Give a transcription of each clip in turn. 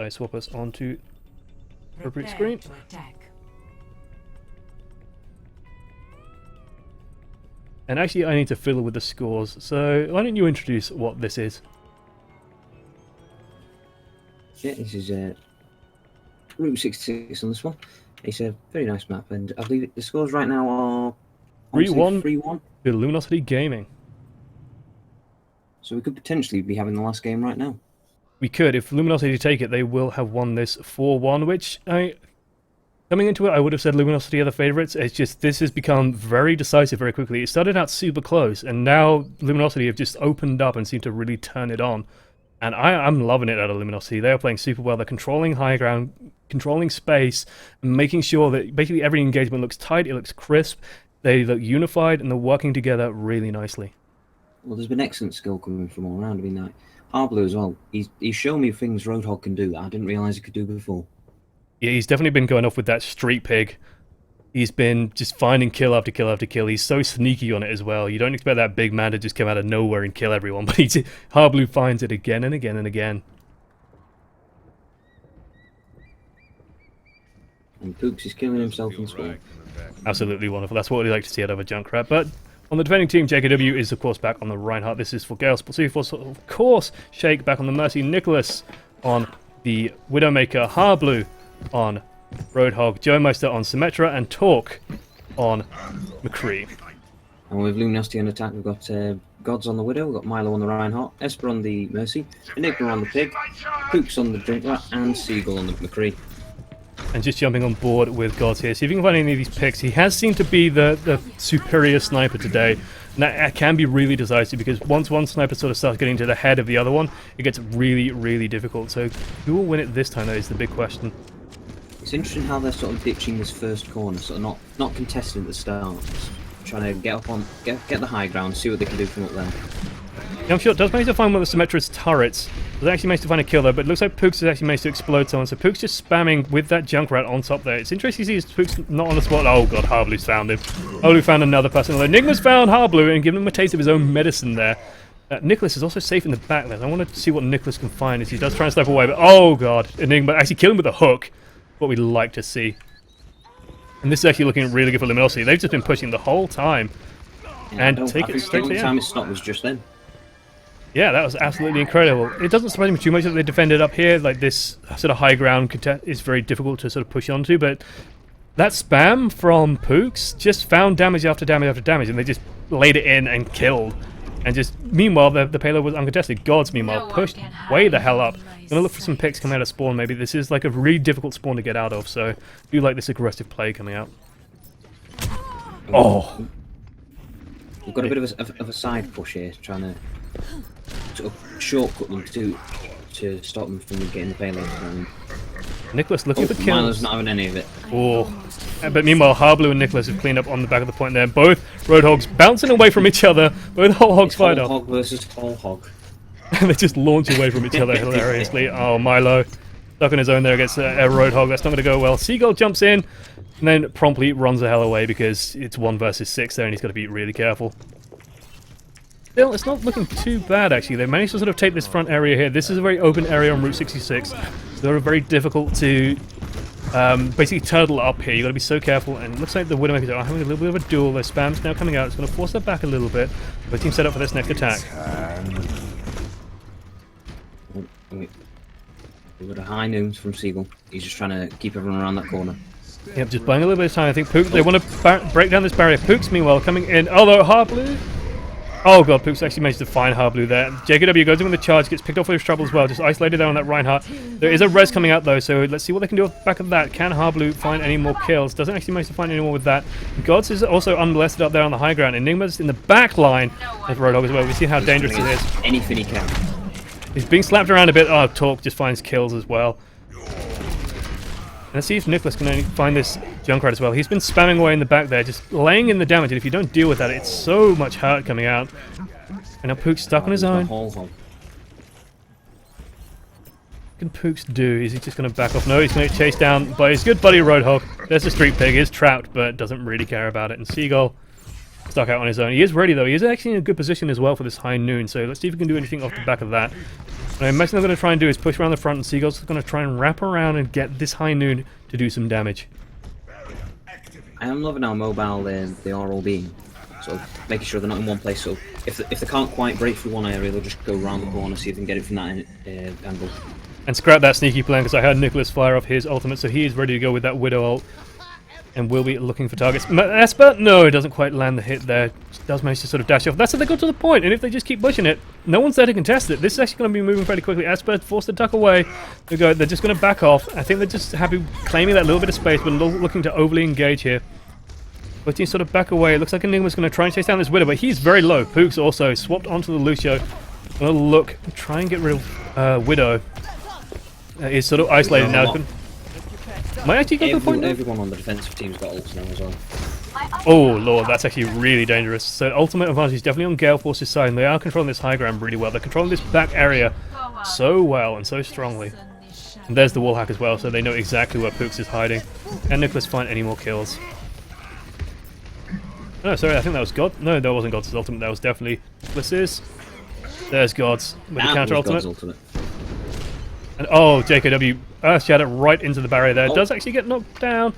I swap us onto appropriate screen. And actually, I need to fiddle with the scores. So why don't you introduce what this is? Yeah, this is Route 66 on this one. It's a very nice map, and I believe the scores right now are 3-1 3-1. to Luminosity Gaming. So we could potentially be having the last game right now. We could. If Luminosity take it, they will have won this 4-1, which coming into it, I would have said Luminosity are the favourites. It's just this has become very decisive very quickly. It started out super close, and now Luminosity have just opened up and seem to really turn it on. And I'm loving it out of Luminosity. They are playing super well. They're controlling high ground, controlling space, and making sure that basically every engagement looks tight, it looks crisp, they look unified, and they're working together really nicely. Well, there's been excellent skill coming from all around. I mean, like, Harblu as well. He's shown me things Roadhog can do that I didn't realise he could do before. Yeah, he's definitely been going off with that street pig. He's been just finding kill after kill after kill. He's so sneaky on it as well. You don't expect that big man to just come out of nowhere and kill everyone, but Harblu finds it again and again and again. And Pooks is killing himself in spawn. Absolutely wonderful. That's what we like to see out of a Junkrat. But on the defending team, JKW is of course back on the Reinhardt. This is for Gale. Of course, Shake back on the Mercy. Nicholas on the Widowmaker. Harblu on Roadhog, Joemeister on Symmetra, and Torque on McCree. And with Luminosity on attack, we've got Gods on the Widow, we've got Milo on the Reinhardt, Esper on the Mercy, Enigma on the Pig, Pooks on the Junkrat, and Seagull on the McCree. And just jumping on board with Gods here. See if you can find any of these picks. He has seemed to be the superior sniper today. And that can be really decisive because once one sniper sort of starts getting to the head of the other one, it gets really, really difficult. So who will win it this time, though, is the big question. It's interesting how they're sort of ditching this first corner, sort of not contesting at the start, just trying to get up on get the high ground, see what they can do from up there. Yeah, I'm sure it does manage to find one of the Symmetra's turrets. Does actually manage to find a kill though, but it looks like Pooks has actually managed to explode someone. So Pooks just spamming with that Junkrat on top there. It's interesting to see Pooks not on the spot. Oh god, Harblu's found him. Harblu found another person. Although Enigma's found Harblu and given him a taste of his own medicine there. Nicholas is also safe in the back there. I want to see what Nicholas can find as he does try and step away. But oh god, Enigma actually killed him with a hook. What we'd like to see. And this is actually looking really good for Luminosity. They've just been pushing the whole time. Yeah, and take it straight to the end. The time it stopped was just then. Yeah, that was absolutely incredible. It doesn't surprise me too much that they defended up here. Like this sort of high ground is very difficult to sort of push onto, but that spam from Pooks just found damage after damage after damage, and they just laid it in and killed. And just, meanwhile, the payload was uncontested. Gods, meanwhile, pushed way the hell up. Gonna look for some picks coming out of spawn, maybe. This is like a really difficult spawn to get out of, so I do like this aggressive play coming out. Oh! We've got a bit of a side push here, trying to sort of shortcut them to stop them from getting the payload. Nicholas looking for kills. Milo's not having any of it. Oh. But meanwhile, Harblu and Nicholas have cleaned up on the back of the point there. Both Roadhogs bouncing away from each other. Both whole hogs fired off. Hog versus whole hog. They just launch away from each other hilariously. Oh, Milo stuck on his own there against a Roadhog. That's not going to go well. Seagull jumps in and then promptly runs the hell away because it's 1 versus 6 there and he's got to be really careful. Still, it's not looking too bad actually. They managed to sort of take this front area here. This is a very open area on Route 66. They're very difficult to basically turtle up here. You've got to be so careful, and it looks like the Widowmakers are having a little bit of a duel. Their spam's now coming out. It's going to force them back a little bit. The team set up for this next attack. We've got a high noons from Seagull. He's just trying to keep everyone around that corner. Yep, just buying a little bit of time. I think Pooks, they want to break down this barrier. Pooks, meanwhile, coming in. Although Harblu... Oh god, Pooks actually managed to find Harblu there. JKW goes in with the charge, gets picked off with his trouble as well, just isolated there on that Reinhardt. There is a res coming out though, so let's see what they can do off the back of that. Can Harblu find any more kills? Doesn't actually manage to find any more with that. Gods is also unmolested up there on the high ground. Enigma's in the back line with Roadhog as well. We see how dangerous it is. Anything he can. He's being slapped around a bit. Oh, Torque just finds kills as well. Let's see if Nicholas can only find this Junkrat as well. He's been spamming away in the back there, just laying in the damage, and if you don't deal with that, it's so much hurt coming out. And now Pook's stuck on his own. What can Pooks do? Is he just going to back off? No, he's going to get chased down by his good buddy Roadhog. There's the Street Pig. He's trapped, but doesn't really care about it. And Seagull stuck out on his own. He is ready, though. He is actually in a good position as well for this high noon, so let's see if we can do anything off the back of that. What I imagine they're going to try and do is push around the front, and Seagull's going to try and wrap around and get this high noon to do some damage. I am loving how mobile they are all being. So making sure they're not in one place. So if they can't quite break through one area, they'll just go around the corner, see if they can get it from that angle. And scrap that sneaky plan, because I heard Nicholas fire off his ultimate, so he is ready to go with that Widow ult. And will be looking for targets. Esper? No, it doesn't quite land the hit there. Does manage to sort of dash off. That's how they got to the point, and if they just keep pushing it, no one's there to contest it. This is actually going to be moving fairly quickly. Esper forced to tuck away. They're just going to back off. I think they're just happy claiming that little bit of space, but looking to overly engage here. But he sort of back away. It looks like Enigma's going to try and chase down this Widow, but he's very low. Pooks also swapped onto the Lucio. Going to look, try and get rid of Widow. Is sort of isolated now. Might actually go to the point now? Everyone on the defensive team's got ults now as well. Oh lord, that's actually really dangerous. So ultimate advantage is definitely on Gale Force's side, and they are controlling this high ground really well. They're controlling this back area so well and so strongly. And there's the wall hack as well, so they know exactly where Pooks is hiding. Can Nicholas find any more kills? Oh, sorry, I think that was God. No, that wasn't God's ultimate, that was definitely Nicholas's. There's God's with the counter ultimate. And oh, JKW Earth Shatter right into the barrier there. Does actually get knocked down.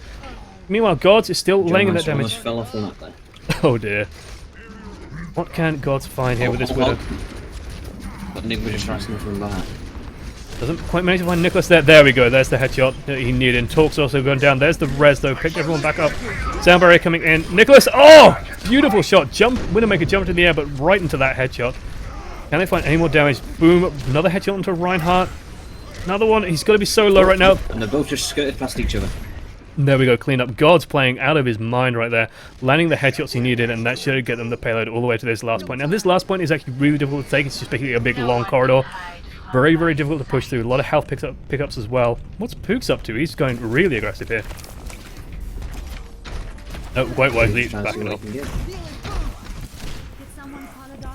Meanwhile, Gods is still laying in that damage. Fell off the map there. Oh dear. What can Gods find here with this Widow? But Nick was just wrestling from behind. Doesn't quite manage to find Nicholas there. There we go. There's the headshot that he needed. And Talk's also going down. There's the res though. Picked everyone back up. Sound barrier coming in. Nicholas. Oh! Beautiful shot. Jump. Widowmaker jumped in the air, but right into that headshot. Can they find any more damage? Boom. Another headshot into Reinhardt. Another one. He's got to be so low right now. And they're both just skirted past each other. There we go. Clean up. God's playing out of his mind right there. Landing the headshots he needed, and that should get them the payload all the way to this last point. Now, this last point is actually really difficult to take. It's just basically a big, long corridor. Very, very difficult to push through. A lot of health pickups as well. What's Pooks up to? He's going really aggressive here. No, quite wisely. Backing up. Yeah,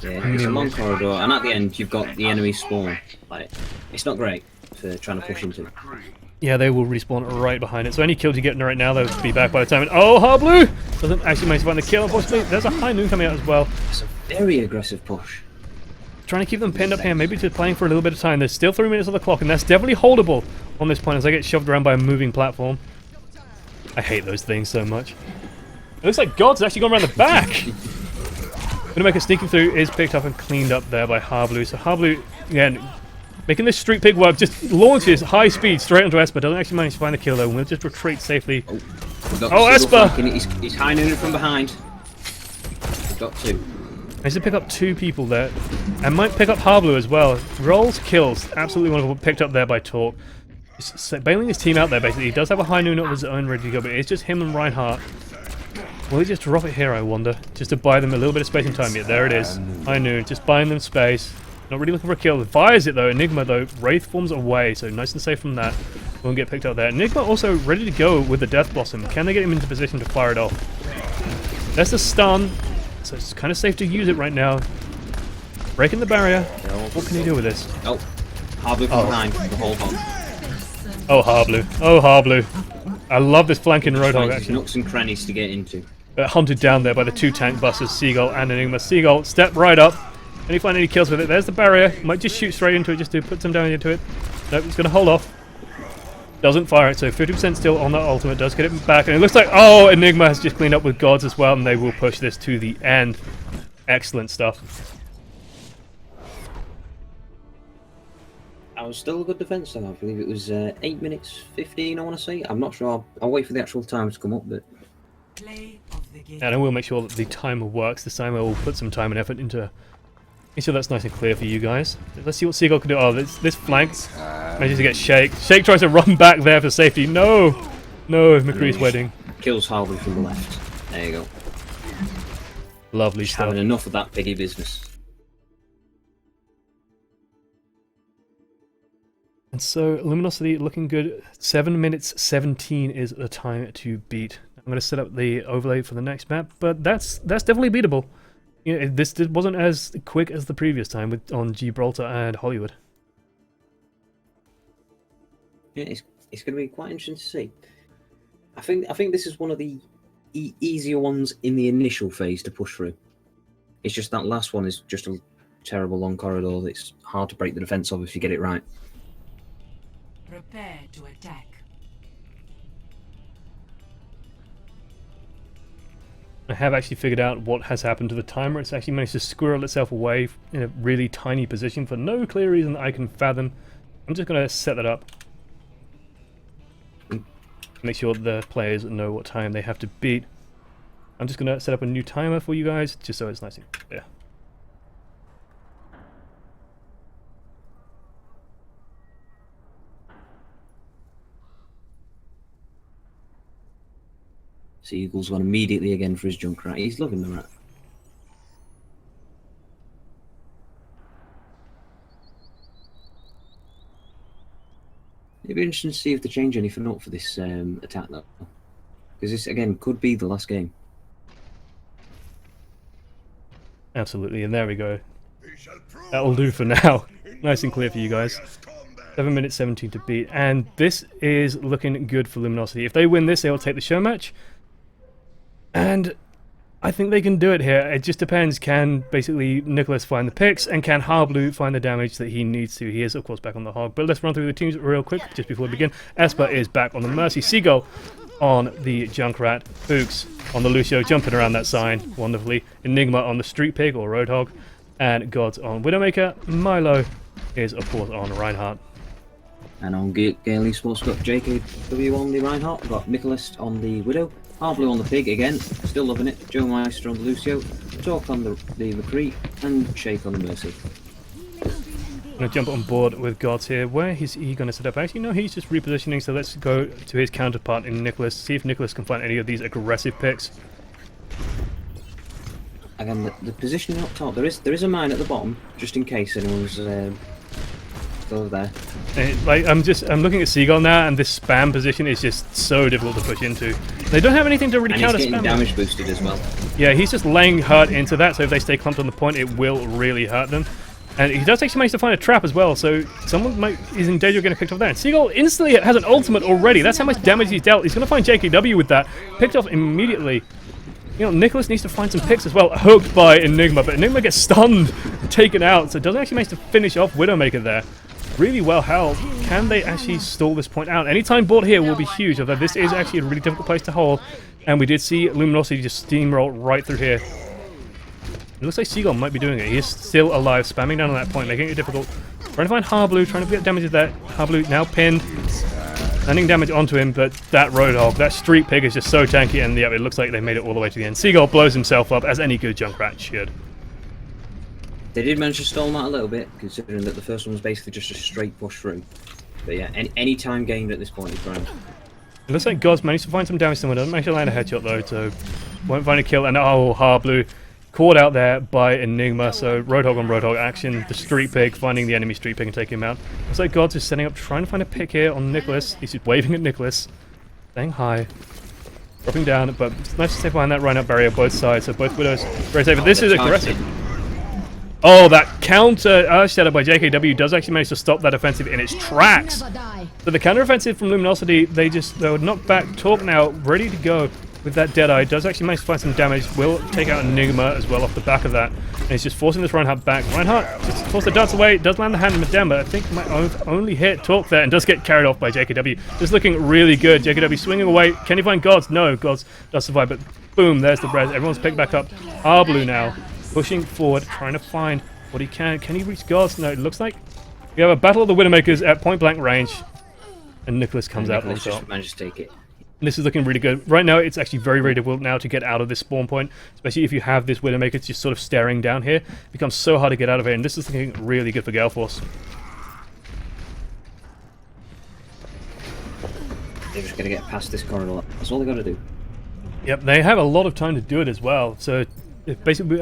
it's a long corridor, and at the end, you've got the enemy spawn. Like, it's not great for trying to push into. Yeah, they will respawn right behind it. So any kills you get right now, they'll be back by the time. And oh, Harblu doesn't actually manage to find the kill, unfortunately. There's a high noon coming out as well. It's a very aggressive push. Trying to keep them pinned up here, maybe just playing for a little bit of time. There's still 3 minutes on the clock, and that's definitely holdable on this point as I get shoved around by a moving platform. I hate those things so much. It looks like God's actually gone around the back. Widowmaker sneaking through is picked up and cleaned up there by Harblu. So Harblu, again, making this street pig work, just launches high speed straight onto Esper. Doesn't actually manage to find the kill though, and we'll just retreat safely. Oh, Esper! He's high nooning from behind. We've got two. Managed to pick up 2 people there, and might pick up Harblu as well. Rolls kills, absolutely wonderful, picked up there by Talk. Just bailing his team out there basically. He does have a high noon of his own ready to go, but it's just him and Reinhardt. Will he just drop it here, I wonder? Just to buy them a little bit of space and time. Yeah, there it is. High noon, just buying them space. Not really looking for a kill. Fires it though. Enigma though. Wraith forms away, so nice and safe from that. Won't get picked up there. Enigma also ready to go with the Death Blossom. Can they get him into position to fire it off? There's the stun, so it's kind of safe to use it right now. Breaking the barrier. What can he do with this? Oh, Harblu from behind the whole bomb. Oh, Harblu. Oh, Harblu. I love this flanking Roadhog actually. Nooks and crannies to get into. Hunted down there by the 2 tank busters, Seagull and Enigma. Seagull, step right up. Can he find any kills with it? There's the barrier. Might just shoot straight into it just to put some damage into it. Nope, it's going to hold off. Doesn't fire it, so 50% still on that ultimate. Does get it back, and it looks like, oh, Enigma has just cleaned up with Gods as well, and they will push this to the end. Excellent stuff. I was still a good defense though. I believe it was 8 minutes 15, I want to say. I'm not sure. I'll wait for the actual time to come up, but... And I will make sure that the timer works. This time I will put some time and effort into... Make sure that's nice and clear for you guys. Let's see what Seagull can do. Oh, this flank manages to get Shake. Shake tries to run back there for safety. No! No, McCree's wedding. Kills Harblu from the left. There you go. Lovely Just stuff. having enough of that piggy business. And so, Luminosity looking good. 7 minutes 17 is the time to beat. I'm going to set up the overlay for the next map, but that's definitely beatable. You know, this wasn't as quick as the previous time on Gibraltar and Hollywood. Yeah, it's going to be quite interesting to see. I think this is one of the easier ones in the initial phase to push through. It's just that last one is just terrible long corridor that's hard to break the defense of if you get it right. Prepare to attack. I have actually figured out what has happened to the timer. It's actually managed to squirrel itself away in a really tiny position for no clear reason that I can fathom. I'm just going to set that up. Make sure the players know what time they have to beat. I'm just going to set up a new timer for you guys, just so it's nice and clear. Seagull's gone immediately again for his Junkrat. He's loving the rat. It'd be interesting to see if they change anything up for this attack, though. Because this, again, could be the last game. Absolutely, and there we go. That'll do for now. Nice and clear for you guys. 7 minutes 17 to beat, and this is looking good for Luminosity. If they win this, they will take the show match. And I think they can do it here. It just depends. Can basically Nicholas find the picks, and can Harblue find the damage that he needs to? He is, of course, back on the Hog. But let's run through the teams real quick just before we begin. Esper is back on the Mercy. Seagull on the Junkrat. Books on the Lucio, jumping around that sign wonderfully. Enigma on the Street Pig or Roadhog. And Gods on Widowmaker. Milo is, of course, on Reinhardt. And on Gale eSports, got JKW on the Reinhardt. Got Nicholas on the Widow. Harblue on the Pig again, still loving it. Joe Meister on the Lucio, Talk on the McCree, and Shake on the Mercy. I'm going to jump on board with Gods here. Where is he going to set up? Actually, no, he's just repositioning, so let's go to his counterpart in Nicholas, see if Nicholas can find any of these aggressive picks. Again, the positioning up top, there is a mine at the bottom, just in case anyone's still there. I'm looking at Seagull now, and this spam position is just so difficult to push into. They don't have anything to really and counter he's getting spam. Damage boosted as well. Yeah, he's just laying hurt into that, so if they stay clumped on the point, it will really hurt them. And he does actually manage to find a trap as well, so someone is in danger of getting picked off there. And Seagull instantly has an ultimate already. That's how much damage he's dealt. He's going to find JKW with that. Picked off immediately. You know, Nicholas needs to find some picks as well. Hooked by Enigma, but Enigma gets stunned, taken out, so doesn't actually manage to finish off Widowmaker there. Really well held. Can they actually stall this point out? Any time bought here will be huge, although this is actually a really difficult place to hold. And we did see Luminosity just steamroll right through here. It looks like Seagull might be doing it. He is still alive, spamming down on that point, making it difficult. Trying to find Harblue, trying to get damage to that. Harblue now pinned. Landing damage onto him, but that Roadhog, that Street Pig is just so tanky, and yeah, it looks like they made it all the way to the end. Seagull blows himself up, as any good Junkrat should. They did manage to stall him out a little bit, considering that the first one was basically just a straight push through. But yeah, any time gained at this point is grand. It looks like Gods managed to find some damage somewhere. Doesn't manage to land a headshot though, so won't find a kill. And oh, Harblue caught out there by Enigma. So Roadhog on Roadhog action. The Street Pig finding the enemy Street Pig and taking him out. Looks like Gods is setting up, trying to find a pick here on Nicholas. He's just waving at Nicholas, staying high, dropping down. But it's nice to stay behind that Reinhardt barrier both sides. So both Widows very safe. But this is aggressive. Oh, that counter set up by JKW does actually manage to stop that offensive in its tracks. So the counter offensive from Luminosity, they were knocked back. Talk now, ready to go with that Deadeye. Does actually manage to find some damage. Will take out Enigma as well off the back of that. And he's just forcing this Reinhardt back. Reinhardt just forced the dance away. Does land the hand in down, but I think might only hit Talk there and does get carried off by JKW. Just looking really good. JKW swinging away. Can he find Gods? No, Gods does survive, but boom, there's the res. Everyone's picked back up. Harblue now. Pushing forward, trying to find what he can. Can he reach Gods? No, it looks like we have a battle of the Widowmakers at point blank range. And Nicholas comes out on top. Just managed to take it. And this is looking really good. Right now, it's actually very, very difficult now to get out of this spawn point. Especially if you have this Widowmaker just sort of staring down here. It becomes so hard to get out of here. And this is looking really good for Gale Force. They're just going to get past this corridor. That's all they got to do. Yep, they have a lot of time to do it as well. So basically,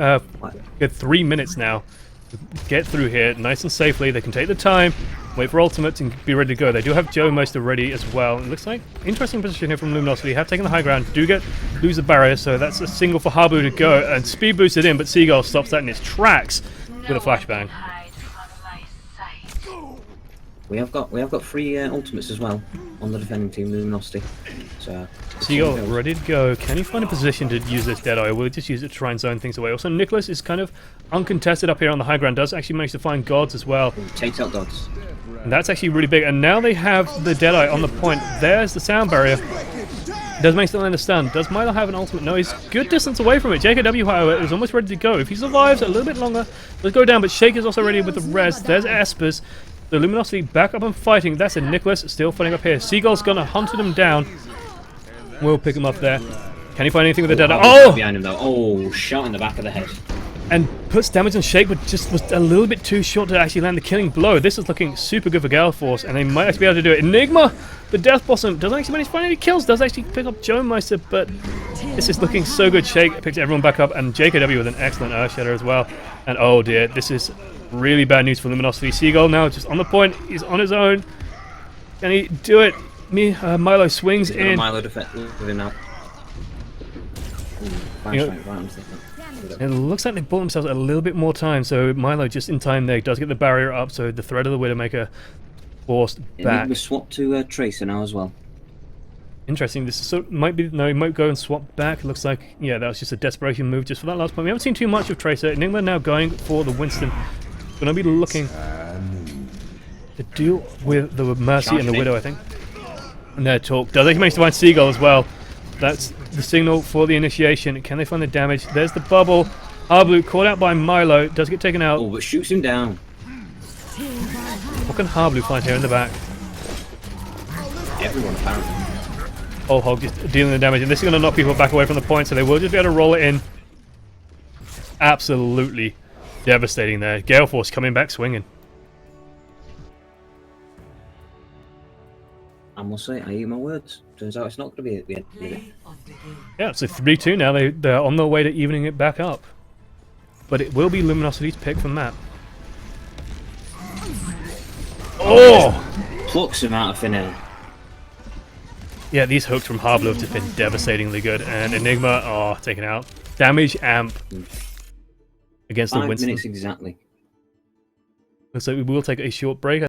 get 3 minutes now to get through here nice and safely. They can take the time, wait for ultimates, and be ready to go. They do have Joe Meister ready as well. It looks like interesting position here from Luminosity. Have taken the high ground, lose the barrier, so that's a single for Harblue to go and speed boost it in. But Seagull stops that in its tracks with a flashbang. We have got 3 ultimates as well on the defending team, Luminosity. So Seagull ready to go. Can he find a position to use this Deadeye? Will he just use it to try and zone things away? Also, Nicholas is kind of uncontested up here on the high ground. Does actually manage to find Gods as well. Takes out Gods. And that's actually really big. And now they have the Deadeye on the point. There's the sound barrier. Does manage to land a stun. Does Milo have an ultimate? No, he's good distance away from it. JKW, however, is almost ready to go. If he survives a little bit longer, let's go down. But Shake is also ready with the res. There's Espers. The Luminosity back up and fighting. That's a Nicholas still fighting up here. Seagull's gonna hunt him down. We'll pick him up there. Can he find anything with the Deadeye? Oh! Behind him though. Oh, shot in the back of the head. And puts damage on Shake, but just was a little bit too short to actually land the killing blow. This is looking super good for Gale Force, and they might actually be able to do it. Enigma, the Death Blossom, doesn't actually manage to find any kills, does actually pick up Joe Meister, but this is looking so good. Shake picks everyone back up, and JKW with an excellent Earthshatter as well. And oh dear, this is really bad news for Luminosity. Seagull now just on the point, he's on his own. Can he do it? Milo swings in. Milo defect with him now. It looks like they bought themselves a little bit more time, so Milo just in time there does get the barrier up, so the threat of the Widowmaker forced back. We swapped to Tracer now as well. Interesting, this is might be, no, he might go and swap back. Looks like, yeah, that was just a desperation move just for that last point. We haven't seen too much of Tracer. Enigma now going for the Winston. Gonna be looking to deal with the Mercy and the Widow, I think. And their talk. Does they manage to find Seagull as well? That's the signal for the initiation. Can they find the damage? There's the bubble. Harblue caught out by Milo. Does get taken out. Oh, but shoots him down. What can Harblue find here in the back? Everyone apparently. Whole Hog just dealing the damage. And this is going to knock people back away from the point, so they will just be able to roll it in. Absolutely devastating there. Gale Force coming back swinging. I must say, I eat my words. Turns out it's not going to be at the end of it. Yeah, so 3-2 now. They're on their way to evening it back up. But it will be Luminosity's pick from that. Oh! Plucks him out of thin air. Yeah, these hooks from Harblue have just been devastatingly good. And Enigma, oh, taken out. Damage amp against the 5 Winston. minutes exactly. So we will take a short break.